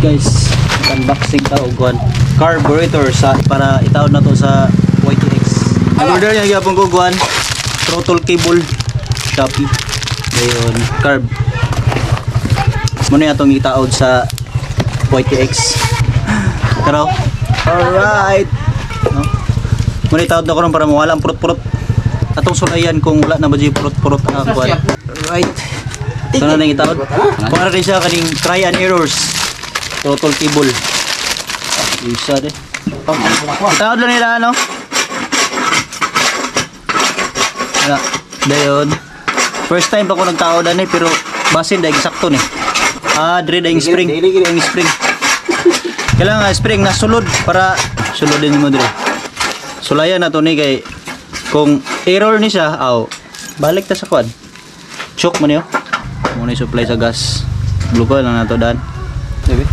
guys, unboxing ta og carburetor sa para itaod na to sa YTX. Order niya gyapon ko throttle cable Shopee. Dayon carb. Muna atong itaod sa YTX. Pero alright. No? Muna itaod na ko ron para mawala ang purot-purot. Atong sulayan kung wala na ba di purot-purot ang kuan. Alright. Ito na nang itaod. Kung ano rin siya kaning try and errors. Throttle cable. Isa de. Itaod lang nila ano. Wala. Dayon. First time pa ko nagtaod ani pero basin dahil eksakto ni. Dire dahil spring. Dahil spring. Kailangan spring na sulod para sulodin mo dire. Sulayan na to ni kay kung error ni siya, balik ta sa quad. Choke mo niyo. Muna yung supply sa gas. Bluko lang na to daan. Sabi.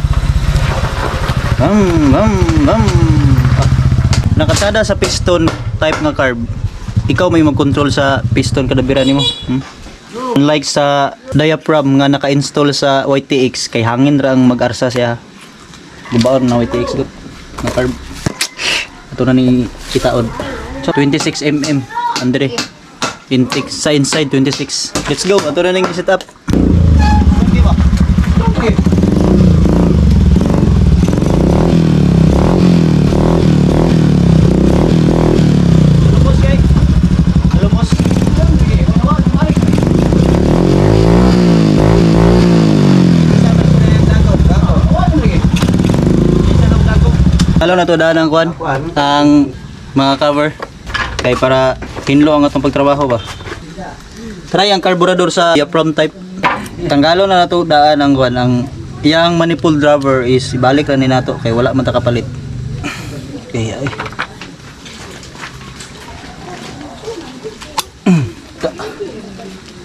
Nakatada sa piston type nga carb. Ikaw may mag-control sa piston kada bira nimo. Unlike sa diaphragm nga naka-install sa YTX kay hangin ra ang mag-arsa siya. Gubaon na YTX gut na carb. Ato na ni itaod. So 26 mm Andre. Intake sa inside 26. Let's go. Ato na ning setup. Okay ba? Okay. Halo na to daan ang kuan ang mga cover kay para hinlo ang atong pagtrabaho ba. Try ang carburetor sa diaphragm type. Tanggalo na nato daan ang kuan ang iyang manifold driver is ibalik ra ni nato kay wala man ta kapalit. Okay ay.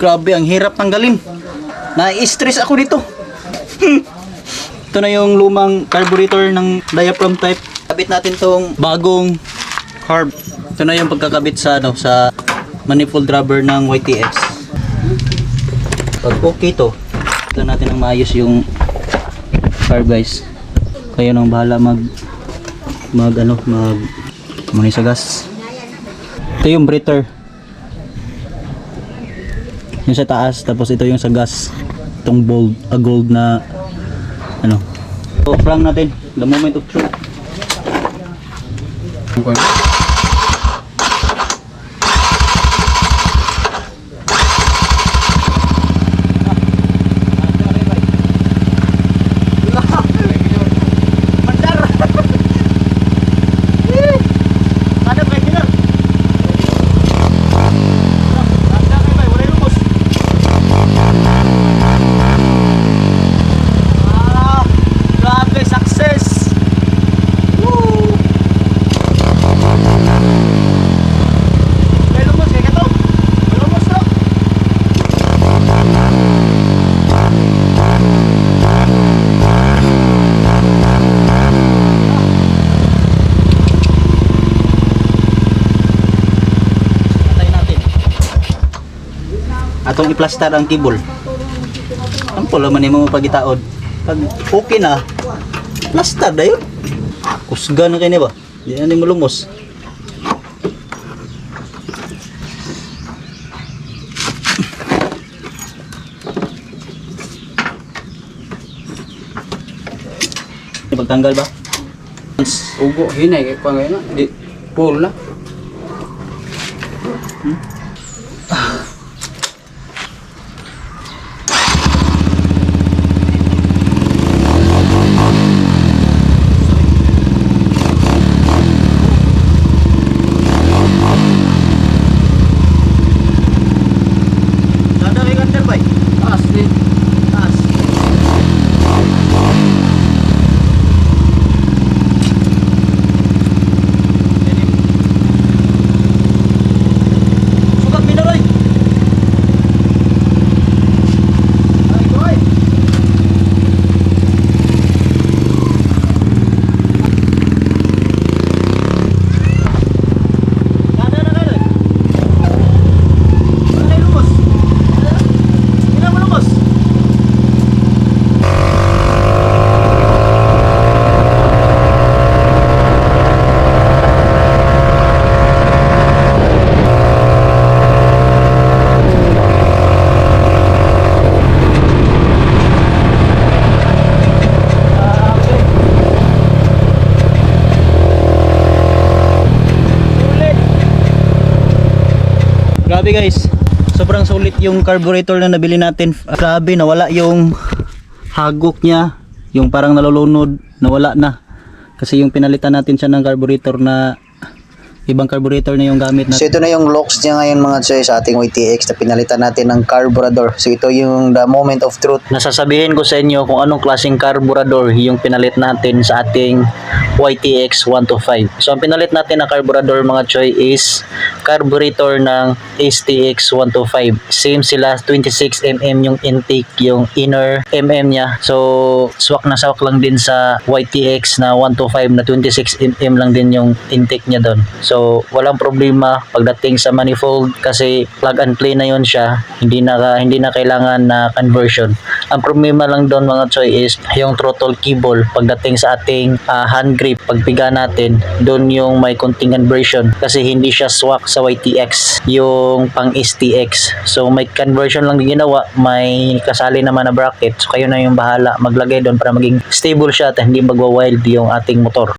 Grabe ang hirap tanggalin. Na-stress ako dito. Ito na yung lumang carburetor ng diaphragm type. Kabit natin tong bagong carb. Ito na yung pagkakabit sa sa manifold rubber ng YTX. Pag okay to, ito natin ang maayos yung carb guys. Kayo nang bahala mag sa gas. Ito yung breather. Yung sa taas, tapos ito yung sa gas. Itong gold na so crank natin the moment of truth. Atong i-plaster ang cable. Ang pula man mo pagitaod. Pag okay na, plaster dayon. Kusga na kay ni ba? Di na mo lumos. Pagtanggal ba? Ugo hinay kay pa ngayon di pull na. guys, sobrang sulit yung carburetor na nabili natin. Grabe, nawala yung hagok niya, yung parang nalulunod, nawala na. Kasi yung pinalitan natin siya ng carburetor na ibang carburetor na yung gamit natin. So ito na yung locks niya ngayon mga choy sa ating YTX na pinalitan natin ng carburetor. So ito yung the moment of truth. Nasasabihin ko sa inyo kung anong klaseng carburetor yung pinalit natin sa ating YTX 125. So ang pinalit natin na carburetor mga choy is carburetor ng STX 125. Same sila, 26mm yung intake, yung inner niya. So swak na swak lang din sa YTX na 125 na 26mm lang din yung intake niya doon. So walang problema pagdating sa manifold kasi plug and play na yon siya. Hindi na kailangan na conversion. Ang problema lang doon mga choy is yung throttle cable pagdating sa ating hand grip pagpiga natin, doon yung may konting conversion kasi hindi siya swak sa YTX yung pang STX. So may conversion lang din ginawa, may kasali naman na bracket. So kayo na yung bahala maglagay doon para maging stable siya at hindi magwa-wild yung ating motor.